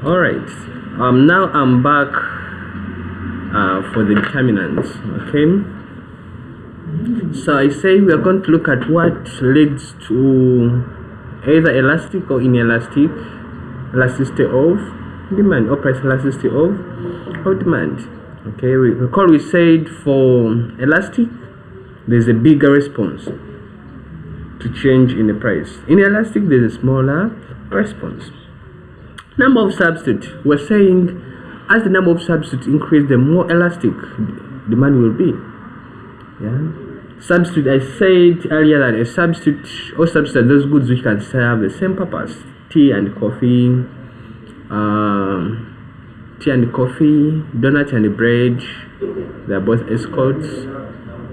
All right. Now I'm back for the determinants. Okay. So I say we are going to look at what leads to either elastic or inelastic elasticity of demand or price elasticity of demand. Okay. Recall we said for elastic there's a bigger response to change in the price. In elastic there's a smaller response. Number of substitutes. We're saying as the number of substitutes increase, the more elastic demand will be. Yeah. Substitute. I said earlier that a substitute or substitute are those goods which can serve the same purpose. Tea and coffee, donut and bread. They are both escorts.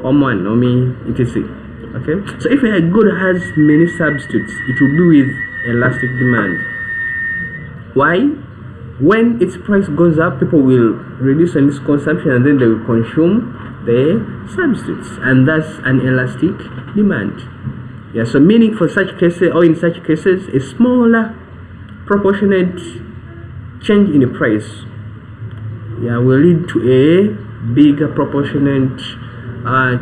Omo and Nomi, etc. Okay. So if a good has many substitutes, it will be with elastic demand. Why? When its price goes up, people will reduce on its consumption and then they will consume the substitutes, and that's an elastic demand. Yeah, so meaning for such cases, or in such cases, a smaller proportionate change in the price, yeah, will lead to a bigger proportionate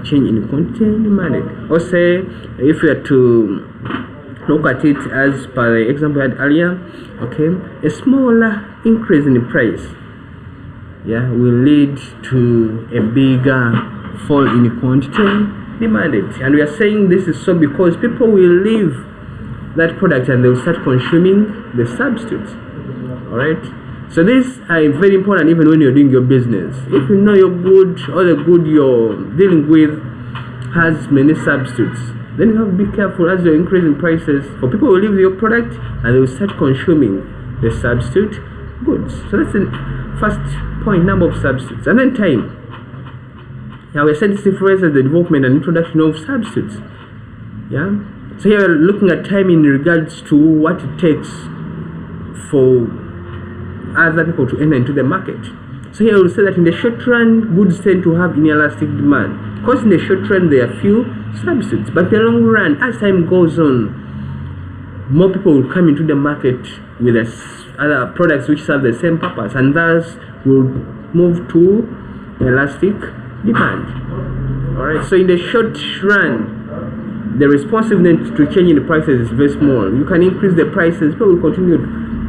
change in the quantity demanded. Or say, if we are to look at it as per the example I had earlier, okay, a smaller increase in the price, yeah, will lead to a bigger fall in the quantity demanded. And we are saying this is so because people will leave that product and they will start consuming the substitutes. Alright, so these are very important even when you're doing your business. If you know your good or the good you're dealing with has many substitutes, then you have to be careful as you're increasing prices, for people will leave your product and they will start consuming the substitute goods. So that's the first point, number of substitutes. And then time. Now we said this influences the development and introduction of substitutes. Yeah. So here we're looking at time in regards to what it takes for other people to enter into the market. So here we'll say that in the short run, goods tend to have inelastic demand. Because in the short run there are few substitutes, but in the long run, as time goes on, more people will come into the market with other products which serve the same purpose, and thus will move to elastic demand. Alright, so in the short run, the responsiveness to changing the prices is very small. You can increase the prices, people will continue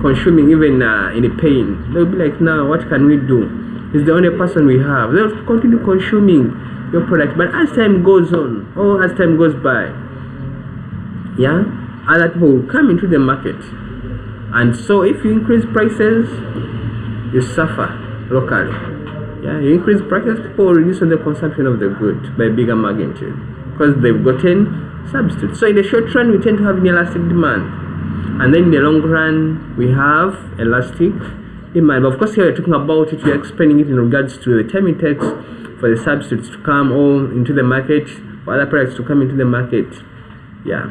consuming even in a pain. They'll be like, now what can we do? It's the only person we have. They'll continue consuming your product, but as time goes on, or as time goes by, yeah, other people will come into the market, and so if you increase prices, you suffer locally. Yeah, you increase prices, people will reduce on the consumption of the good by bigger magnitude because they've gotten substitutes. So in the short run, we tend to have inelastic demand, and then in the long run, we have elastic demand. But of course, here we're talking about it, we're explaining it in regards to the time it takes for the substitutes to come or into the market, for other products to come into the market. Yeah,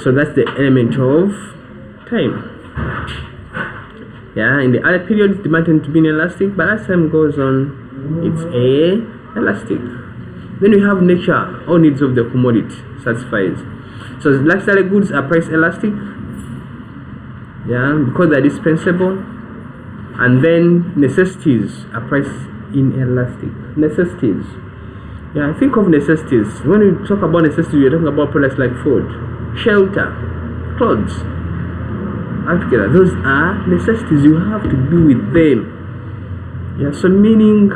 so that's the element of time. Yeah, in the other periods, demand tends to be inelastic, but as time goes on, it's elastic. Then we have nature or needs of the commodity satisfies. So luxury goods are price elastic, yeah, because they're dispensable, and then necessities are price inelastic. Necessities, yeah, think of necessities. When we talk about necessities, we're talking about products like food, shelter, clothes. Altogether, those are necessities. You have to be with them. Yeah, so meaning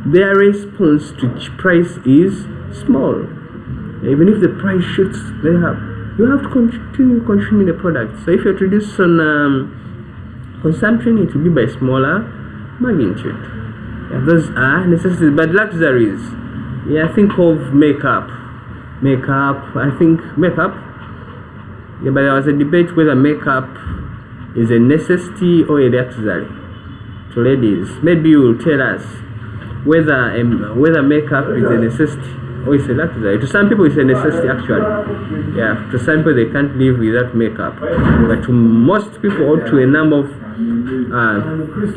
their response to price is small. Even if the price shoots very up, you have to continue consuming the product. So if you reduce on consumption, it will be by smaller magnitude. Yeah, those are necessities. But luxuries, yeah, think of makeup. I think makeup. Yeah, but there was a debate whether makeup is a necessity or a luxury to ladies. Maybe you will tell us whether makeup is a necessity or it's a luxury. To some people it's a necessity actually. Yeah, to some people they can't live without makeup. But to most people, or to a number of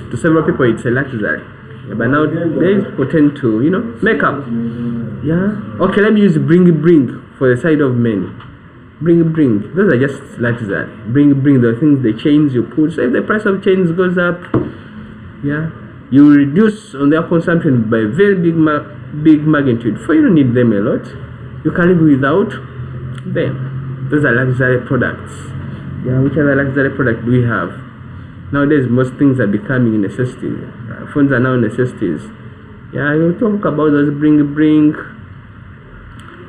to several people, it's a luxury. Yeah, but now they tend to, makeup. Yeah. Okay, let me use bring for the side of men. bring. Those are just luxury. Bring the things, the chains you put. So if the price of chains goes up, yeah, you reduce on their consumption by very big magnitude. For you don't need them a lot. You can live without them. Those are luxury products. Yeah, which other luxury product do we have? Nowadays, most things are becoming necessities. Phones are now necessities. Yeah, you talk about those bring,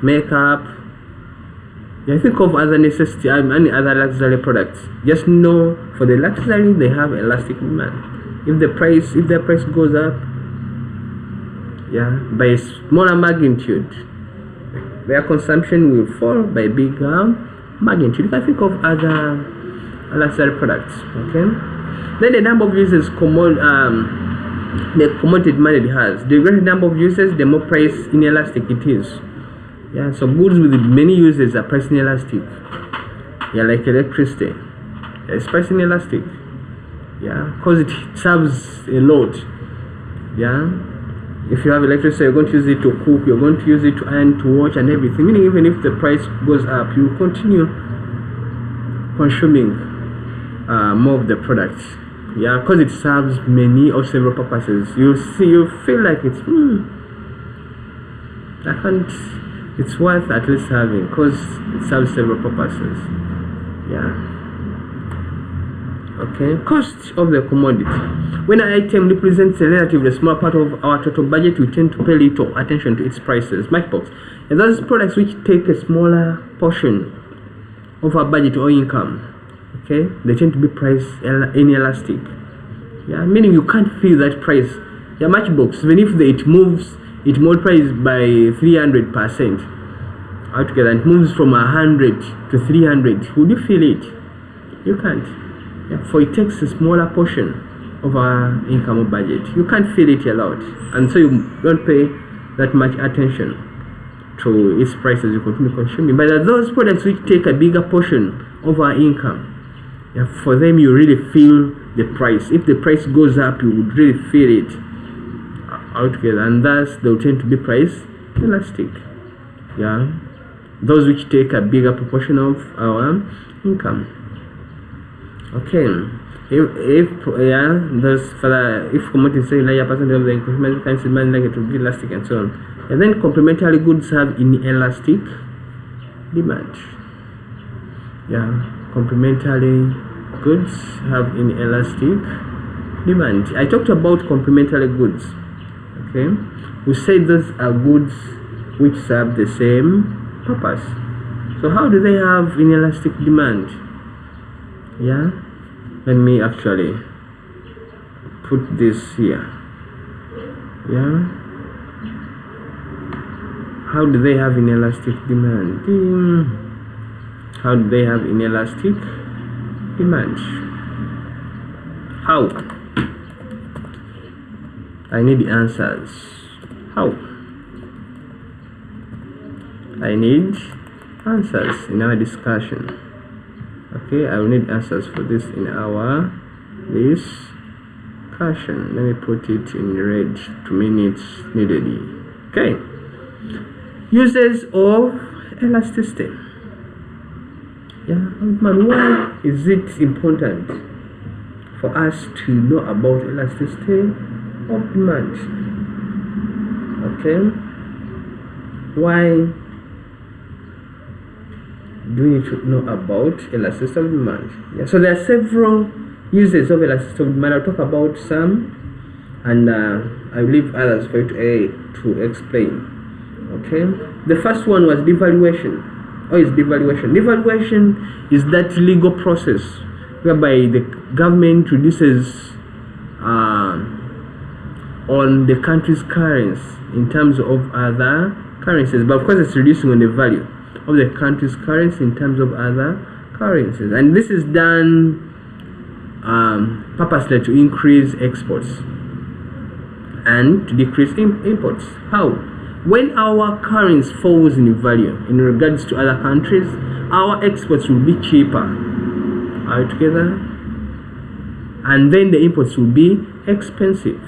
makeup. Yeah, think of other necessities and any other luxury products. Just know for the luxury they have elastic demand. If their price goes up, yeah, by a smaller magnitude, their consumption will fall by bigger magnitude. You can think of other luxury products. Okay. Then the number of users the commodity demand it has. The greater number of users, the more price inelastic it is. Yeah, so goods with many users are price inelastic. Yeah, like electricity. Yeah, it's price inelastic. Yeah, because it serves a lot. Yeah. If you have electricity, you're going to use it to cook, you're going to use it to iron, to watch, and everything. Meaning, even if the price goes up, you continue consuming more of the products. Yeah, because it serves many or several purposes. You feel like it's it's worth at least having, because it serves several purposes. Yeah. Okay. Cost of the commodity. When an item represents a relatively small part of our total budget, we tend to pay little attention to its prices. Markbox. And those products which take a smaller portion of our budget or income, okay, they tend to be price inelastic. Yeah, meaning you can't feel that price. Yeah, Matchbox, even if it moves, it multiplies by 300% altogether, and it moves from 100 to 300. Would you feel it? You can't. Yeah, for it takes a smaller portion of our income or budget. You can't feel it a lot, and so you don't pay that much attention to its prices. You continue consuming. But those products which take a bigger portion of our income, yeah, for them you really feel the price. If the price goes up, you would really feel it altogether, and thus they will tend to be price elastic. Yeah, those which take a bigger proportion of our income. Okay. If commodities say larger percentage of the increment can demand like it will be elastic and so on. And then complementary goods have inelastic demand. Yeah, complementary goods have inelastic demand. I talked about complementary goods. Okay, we said those are goods which serve the same purpose. So how do they have inelastic demand? Yeah, let me actually put this here. Yeah, how do they have inelastic demand? How do they have inelastic demand? How? I need answers. How? I need answers in our discussion. Okay, I will need answers for this in our discussion. Let me put it in red. 2 minutes needed. Okay. Uses of elasticity. Yeah, but why is it important for us to know about elasticity of demand? Okay. Why do we need to know about elasticity of demand? Yeah, so there are several uses of elasticity of demand. I'll talk about some, and I will leave others for you to explain. Okay, the first one was devaluation. What is devaluation? Devaluation is that legal process whereby the government reduces on the country's currency in terms of other currencies, but of course it's reducing on the value of the country's currency in terms of other currencies, and this is done purposely to increase exports and to decrease imports. How? When our currency falls in value in regards to other countries, our exports will be cheaper altogether, and then the imports will be expensive.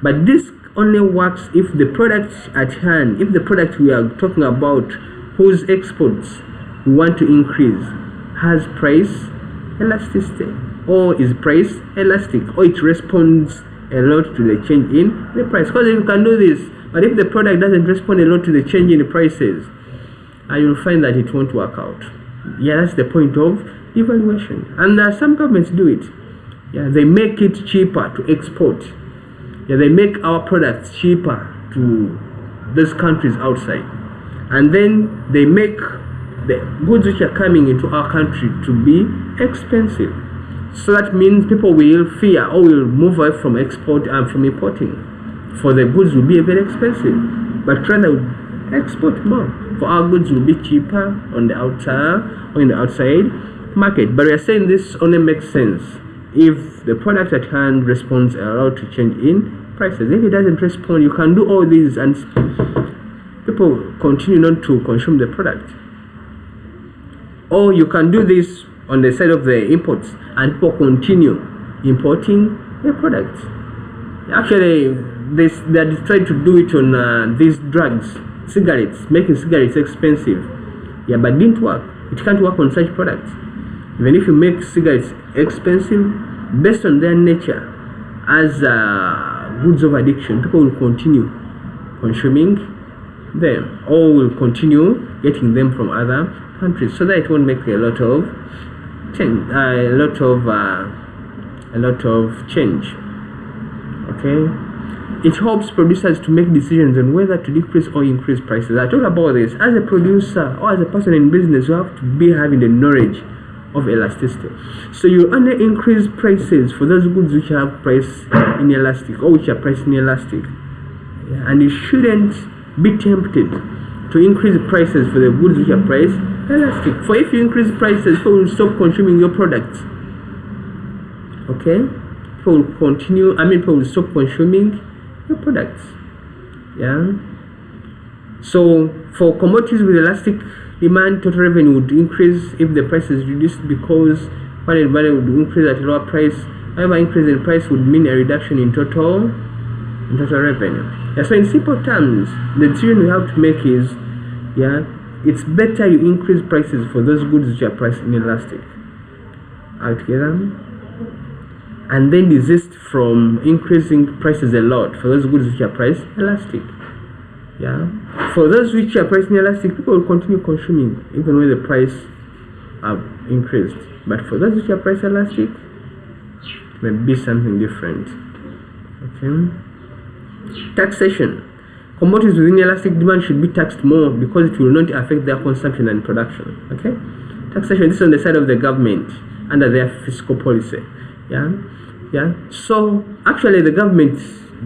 But this only works if the product at hand, if the product we are talking about whose exports you want to increase has price elasticity, or is price elastic, or it responds a lot to the change in the price. Because you can do this, but if the product doesn't respond a lot to the change in the prices, you'll find that it won't work out. Yeah, that's the point of evaluation. And some governments do it. Yeah, they make it cheaper to export. Yeah, they make our products cheaper to those countries outside, and then they make the goods which are coming into our country to be expensive. So that means people will fear or will move away from export and from importing, for the goods will be very expensive, but rather export more, for our goods will be cheaper on the outside or in the outside market. But we are saying this only makes sense if the product at hand responds a lot to change in prices. If it doesn't respond, you can do all these and people continue not to consume the product. Or you can do this on the side of the imports and people continue importing the product. Actually, they're trying to do it on these drugs, cigarettes, making cigarettes expensive. Yeah, but it didn't work. It can't work on such products. Even if you make cigarettes expensive, based on their nature as goods of addiction, people will continue consuming them, or will continue getting them from other countries, so that it won't make a lot of change. Okay, it helps producers to make decisions on whether to decrease or increase prices. I talked about this. As a producer or as a person in business, you have to be having the knowledge of elasticity. So you only increase prices for those goods which have price inelastic, or which are price inelastic. Yeah, and you shouldn't be tempted to increase prices for the goods which are price elastic. For if you increase prices, people will stop consuming your products. Okay? People will stop consuming your products. Yeah? So for commodities with elastic demand, total revenue would increase if the price is reduced, because quantity value would increase at a lower price. However, increase in price would mean a reduction in total revenue. Yeah, so in simple terms, the decision we have to make is, yeah, it's better you increase prices for those goods which are price inelastic altogether, and then desist from increasing prices a lot for those goods which are price elastic. Yeah, for those which are price inelastic, people will continue consuming even when the price have increased. But for those which are price elastic, it may be something different. Okay. Taxation. Commodities with inelastic demand should be taxed more because it will not affect their consumption and production. Okay. Taxation. This is on the side of the government under their fiscal policy. Yeah. Yeah. So actually, the government,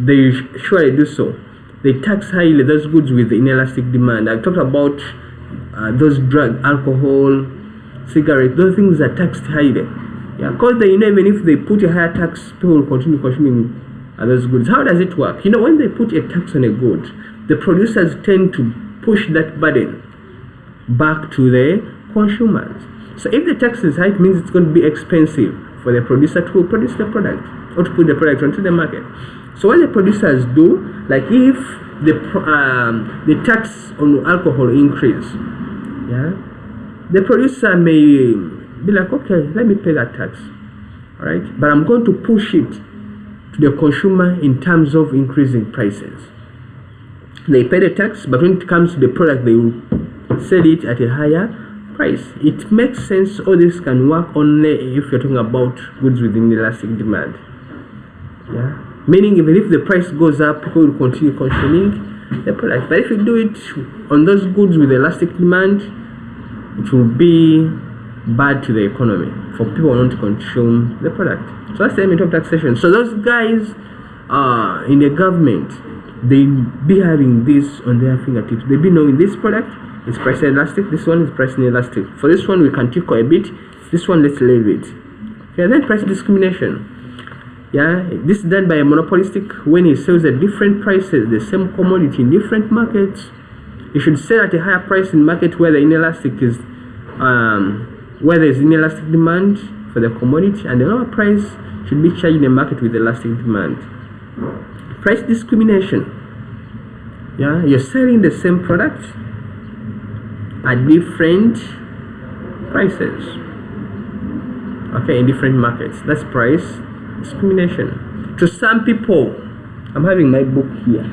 they surely do so. They tax highly those goods with inelastic demand. I talked about those drugs, alcohol, cigarettes. Those things are taxed highly. Yeah, because they know even if they put a higher tax, people will continue consuming those goods. How does it work? You know, when they put a tax on a good, the producers tend to push that burden back to the consumers. So if the tax is high, it means it's going to be expensive for the producer to produce the product or to put the product onto the market. So what the producers do, like if the tax on alcohol increase, yeah, the producer may be like, okay, let me pay that tax, all right, but I'm going to push it to the consumer in terms of increasing prices. They pay the tax, but when it comes to the product, they will sell it at a higher price. It makes sense. All this can work only if you're talking about goods with inelastic demand. Yeah. Meaning, even if the price goes up, people will continue consuming the product. But if you do it on those goods with elastic demand, it will be bad to the economy for people not to consume the product. So that's the element of taxation. So those guys in the government, they be having this on their fingertips. They be knowing this product is price elastic, this one is price inelastic. For this one, we can tickle a bit. This one, let's leave it. Yeah, then price discrimination. Yeah, this is done by a monopolistic. When he sells at different prices, the same commodity in different markets, he should sell at a higher price in market where the inelastic is, where there is inelastic demand for the commodity, and the lower price should be charged in the market with elastic demand. Price discrimination. Yeah, you're selling the same product at different prices, okay, in different markets. That's price discrimination. To some people, I'm having my book here.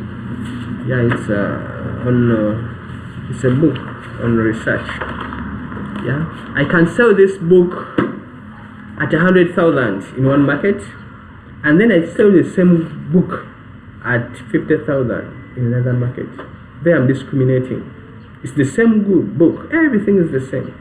Yeah, it's it's a book on research. Yeah, I can sell this book at 100,000 in one market, and then I sell the same book at 50,000 in another market. There I'm discriminating. It's the same good book, everything is the same,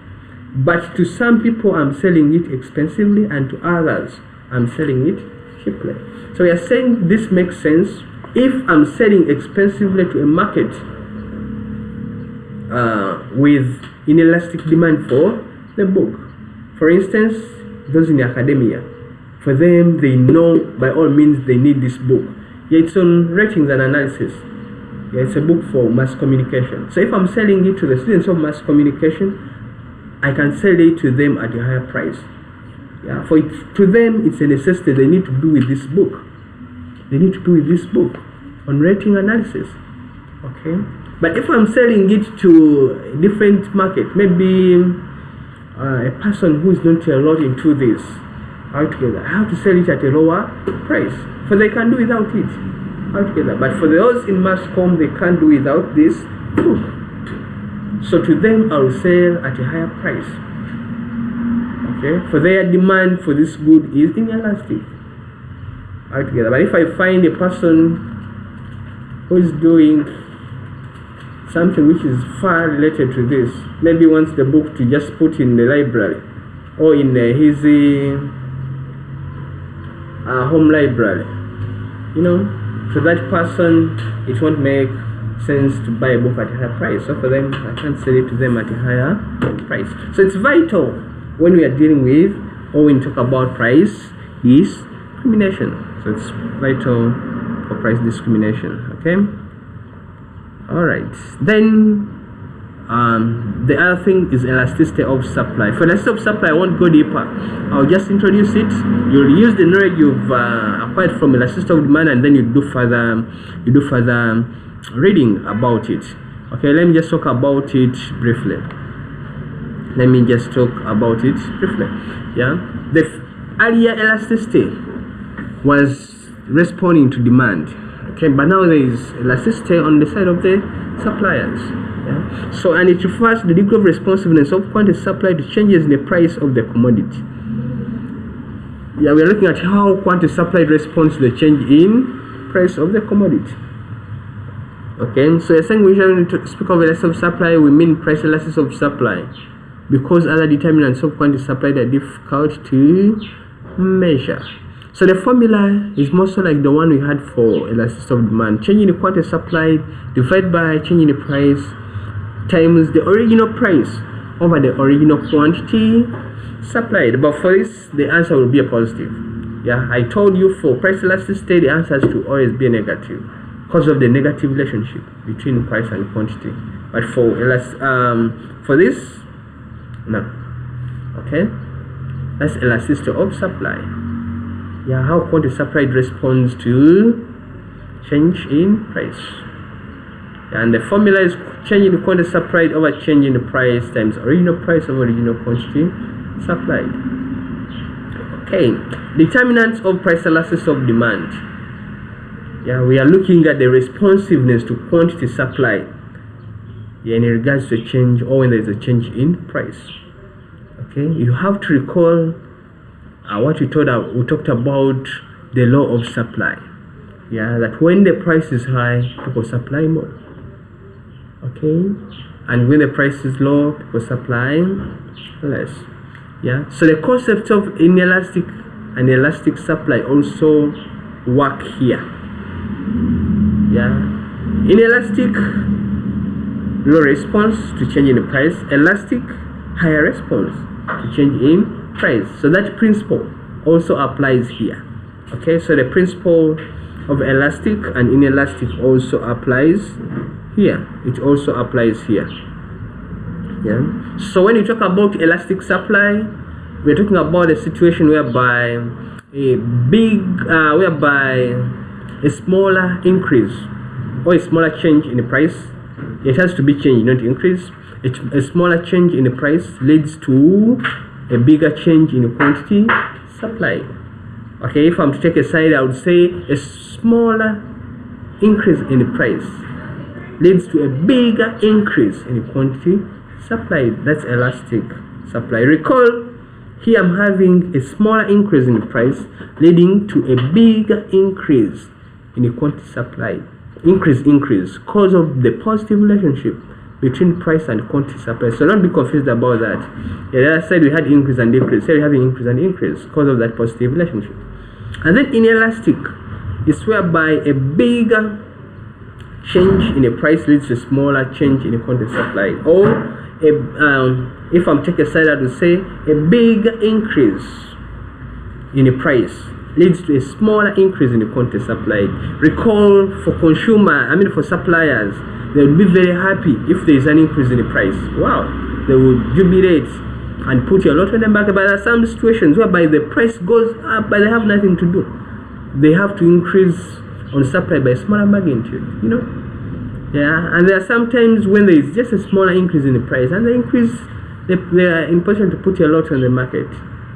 but to some people I'm selling it expensively, and to others I'm selling it cheaply. So we are saying this makes sense if I'm selling expensively to a market with inelastic demand for the book. For instance, those in academia, for them, they know by all means they need this book. Yeah, it's on ratings and analysis. Yeah, it's a book for mass communication. So if I'm selling it to the students of mass communication, I can sell it to them at a higher price. Yeah, for it, to them, it's a necessity. They need to do with this book. They need to do with this book on rating analysis. Okay, but if I'm selling it to a different market, maybe a person who is not a lot into this altogether, I have to sell it at a lower price, for they can do without it altogether. But for those in mass comm, they can't do without this book. So to them, I'll sell at a higher price. Okay, for their demand for this good is inelastic altogether. But if I find a person who is doing something which is far related to this, maybe wants the book to just put in the library or in his home library, you know, to that person it won't make sense to buy a book at a higher price. So for them, I can't sell it to them at a higher price. So it's vital when we are dealing with, or when we talk about price discrimination. So it's vital for price discrimination. Okay. All right. Then the other thing is elasticity of supply. For elasticity of supply, I won't go deeper. I'll just introduce it. You'll use the knowledge you've acquired from elasticity of demand, and then you do further reading about it. Okay. Let me just talk about it briefly. Yeah. The earlier elasticity was responding to demand. Okay, but now there is elasticity on the side of the suppliers. Yeah? So, and it refers to the degree of responsiveness of quantity supply to changes in the price of the commodity. Yeah, we are looking at how quantity supply responds to the change in price of the commodity. Okay, so essentially when we speak of elasticity of supply, we mean price elasticity of supply, because other determinants of quantity supply are difficult to measure. So the formula is mostly like the one we had for elasticity of demand. Changing the quantity supplied divided by changing the price times the original price over the original quantity supplied. But for this, the answer will be a positive. Yeah, I told you for price elasticity, the answer is to always be a negative because of the negative relationship between price and quantity. But for this, no. Okay, that's elasticity of supply. Yeah, how quantity supplied responds to change in price. And the formula is changing the quantity supplied over changing the price times original price over original quantity supplied. Okay, determinants of price elasticity of demand. Yeah, we are looking at the responsiveness to quantity supplied. Yeah, in regards to a change or when there is a change in price. Okay, you have to recall what we talked about the law of supply. Yeah, that when the price is high, people supply more. Okay, and when the price is low, people supply less. Yeah, so the concept of inelastic and elastic supply also work here. Yeah, inelastic, low response to change in the price. Elastic, higher response to change in price. So that principle also applies here. Okay, so the principle of elastic and inelastic also applies here. It also applies here. Yeah. So when you talk about elastic supply, we're talking about a situation whereby a smaller increase or a smaller change in the price, it has to be changed, not increase. A smaller change in the price leads to a bigger change in the quantity supply. Okay, if I'm to take a side, I would say a smaller increase in the price leads to a bigger increase in the quantity supply. That's elastic supply. Recall, here I'm having a smaller increase in the price leading to a bigger increase in the quantity supply. Increase because of the positive relationship between price and quantity supply. So don't be confused about that. Yeah, the other side we had increase and decrease. Here we have increase and increase because of that positive relationship. And then in elastic, it's whereby a bigger change in the price leads to a smaller change in the quantity supply. Or if I'm taking a side, I would say a bigger increase in the price leads to a smaller increase in the quantity supplied. Recall, for for suppliers, they would be very happy if there is an increase in the price. Wow, they would jubilate and put a lot on the market. But there are some situations whereby the price goes up, but they have nothing to do. They have to increase on supply by a smaller magnitude, Yeah, and there are sometimes when there is just a smaller increase in the price, and they are in position to put a lot on the market.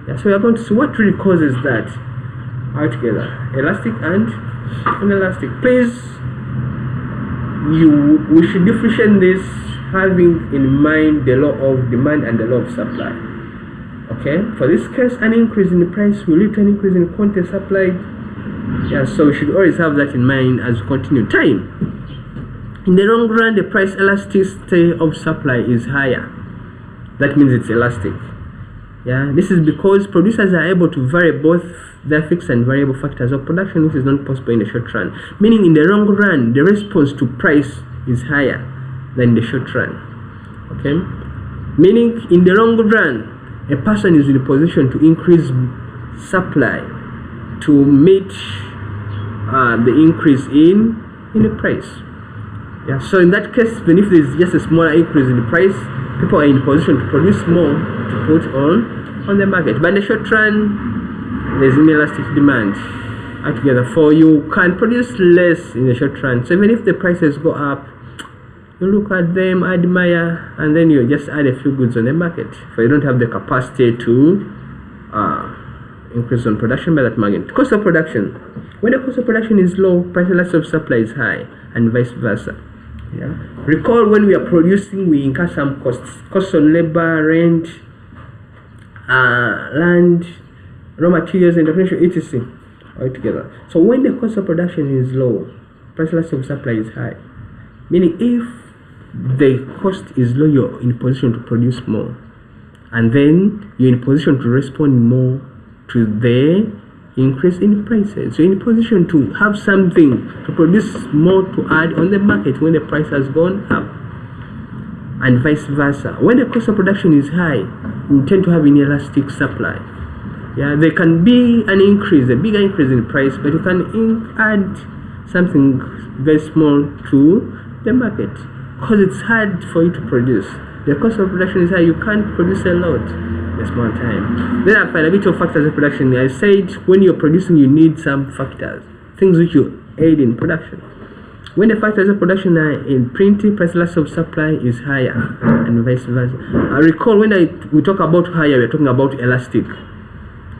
Yeah, so we are going to see what really causes that altogether, elastic and inelastic. Please, we should differentiate this having in mind the law of demand and the law of supply. Okay, for this case, an increase in the price will lead to an increase in quantity supplied. Yeah, so we should always have that in mind as we continue. Time. In the long run, the price elasticity of supply is higher. That means it's elastic. Yeah, this is because producers are able to vary both their fixed and variable factors of production, which is not possible in the short run. Meaning, in the long run, the response to price is higher than in the short run. Okay, meaning in the long run, a person is in a position to increase supply to meet the increase in the price. Yeah, so in that case, even if there's just a smaller increase in the price, people are in position to produce more to put on the market. But in the short run, there's inelastic demand altogether. For you can produce less in the short run. So even if the prices go up, you look at them, admire, and then you just add a few goods on the market. For you don't have the capacity to increase on production by that magnitude. Cost of production. When the cost of production is low, price elasticity of supply is high, and vice versa. Yeah. Recall, when we are producing, we incur some costs on labor, rent, land, raw materials, and etc. all together. So when the cost of production is low, price elasticity of supply is high. Meaning, if the cost is low, you're in a position to produce more, and then you're in a position to respond more to the increase in prices. So you're in a position to have something to produce more to add on the market when the price has gone up, and vice versa. When the cost of production is high, you tend to have inelastic supply. Yeah, there can be an increase, a bigger increase in price, but you can add something very small to the market because it's hard for you to produce. The cost of production is high, you can't produce a lot in a small time. Then I find a bit of factors of production. I said when you're producing, you need some factors, things which you aid in production. When the factors of production are in printing, price elasticity of supply is higher, and vice versa. I recall when we talk about higher, we're talking about elastic.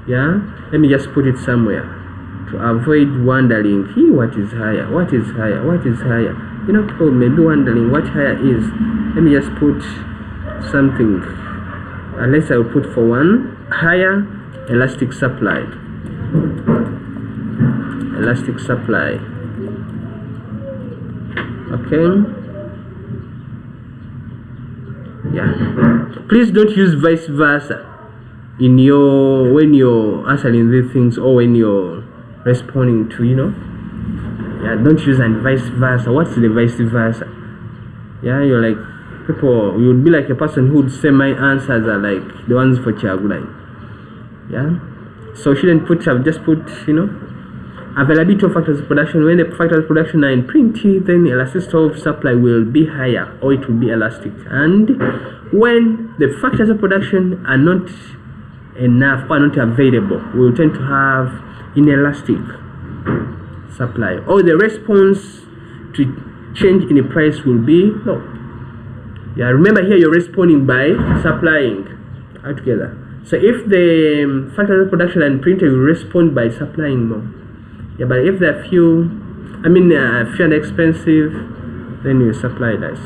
Yeah, let me just put it somewhere to avoid wondering, what is higher, what is higher, what is higher. People may be wondering what higher is. Let me just put something. Unless I will put for one, higher elastic supply. Elastic supply. Okay. Yeah. Please don't use vice versa when you're answering these things, or when you're responding to, Yeah, don't use and vice versa. What's the vice versa? Yeah, you're like people. You would be like a person who would say my answers are like the ones for Chagulai. Yeah, so shouldn't put. I've just put availability of factors of production. When the factors of production are in printing, then elasticity of supply will be higher, or it will be elastic. And when the factors of production are not enough or not available, we will tend to have inelastic supply, or the response to change in the price will be low. Yeah, remember here you're responding by supplying altogether. So if the factors of production and printer, you respond by supplying more. Yeah, but if they're few and expensive, then you supply less.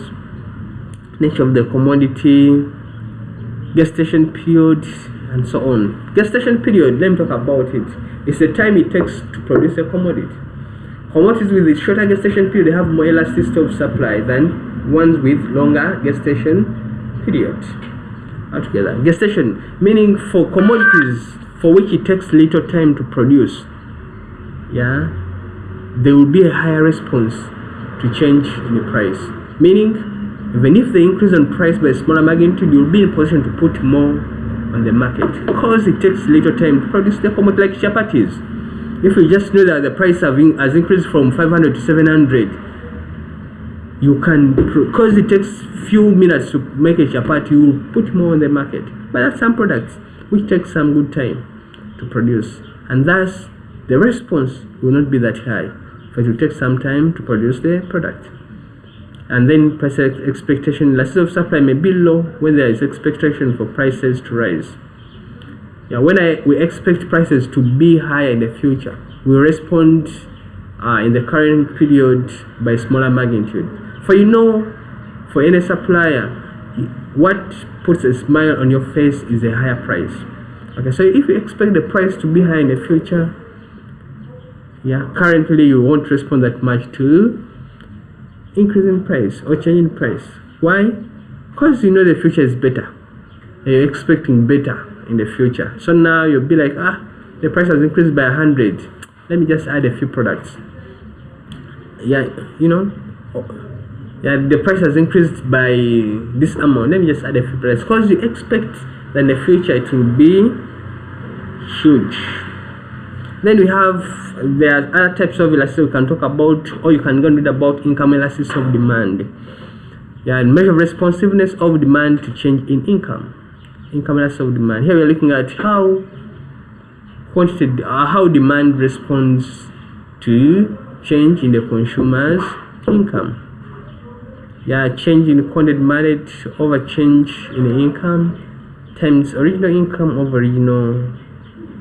Nature of the commodity, gestation period, and so on. Gestation period, let me talk about it. It's the time it takes to produce a commodity. Commodities with a shorter gestation period, they have more elasticity of supply than ones with longer gestation period. Altogether, gestation meaning for commodities for which it takes little time to produce, yeah, there will be a higher response to change in the price. Meaning, even if they increase on price by a smaller magnitude, you'll be in a position to put more on the market because it takes little time to produce the commodity, like chapatis. If you just know that the price has increased from 500 to 700, you can, because it takes few minutes to make a chapati, you will put more on the market. But that's some products which take some good time to produce, and thus the response will not be that high, but it will take some time to produce the product. And then price expectation, elasticity of supply may be low when there is expectation for prices to rise. Yeah, when we expect prices to be higher in the future, we respond in the current period by smaller magnitude. For any supplier, what puts a smile on your face is a higher price. Okay, so if you expect the price to be high in the future, yeah, currently you won't respond that much to increase in price or change in price. Why? Because you know the future is better. You're expecting better in the future. So now you'll be like, the price has increased by 100. Let me just add a few products. Yeah, the price has increased by this amount. Let me just add a few products. Because you expect that in the future it will be huge. Then there are other types of elasticity we can talk about, or you can go and read about income elasticity of demand. Yeah, and measure responsiveness of demand to change in income. Income elasticity of demand. Here we are looking at how demand responds to change in the consumer's income. Yeah, change in quantity demanded over change in the income times original income over original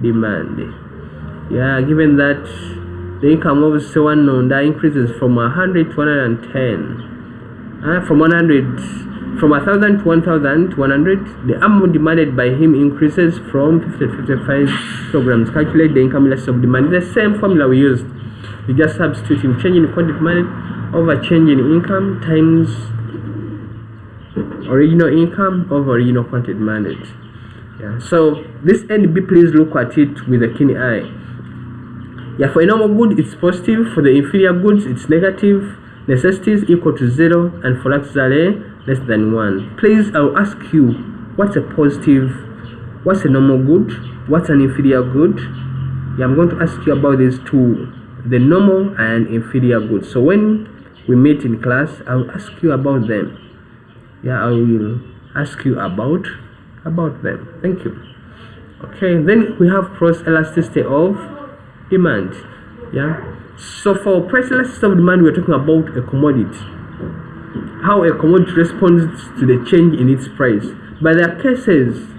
demand. Yeah, given that the income of someone that increases from 100 to 110, from 1,000 to 1,000 to 100, the amount demanded by him increases from 50 to 55 kilograms. Calculate the income elasticity of demand. The same formula we used. We just substitute in change in quantity demanded over change in income times original income over original quantity demanded. Yeah. So this NB, please look at it with a keen eye. Yeah, for a normal good it's positive, for the inferior goods it's negative, necessities equal to 0, and for luxury less than 1. Please, I'll ask you, what's a positive, what's a normal good, what's an inferior good? Yeah, I'm going to ask you about these two, the normal and inferior goods. So when we meet in class, I'll ask you about them. Yeah, I will ask you about them. Thank you. Okay, then we have cross elasticity of demand. Yeah, so for price elasticity of demand, we're talking about a commodity, how a commodity responds to the change in its price. But there are cases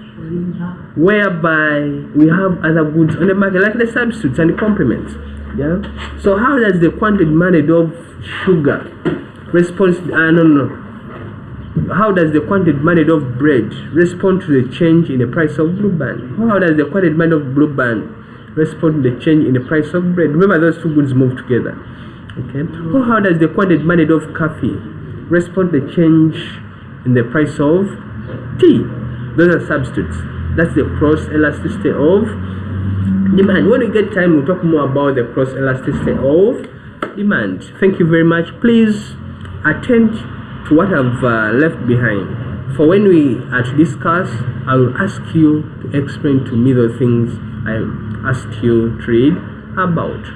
whereby we have other goods on the market, like the substitutes and the complements. Yeah, so how does the quantity demanded of sugar respond how does the quantity demanded of bread respond to the change in the price of blue band? How does the quantity demanded of blue band respond to the change in the price of bread? Remember, those two goods move together. Okay. Or how does the quantity demanded of coffee respond to the change in the price of tea? Those are substitutes. That's the cross elasticity of demand. When we get time, we'll talk more about the cross elasticity of demand. Thank you very much. Please attend to what I've left behind. For when we are to discuss, I will ask you to explain to me the things I asked you to read about.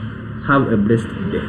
Have a blessed day.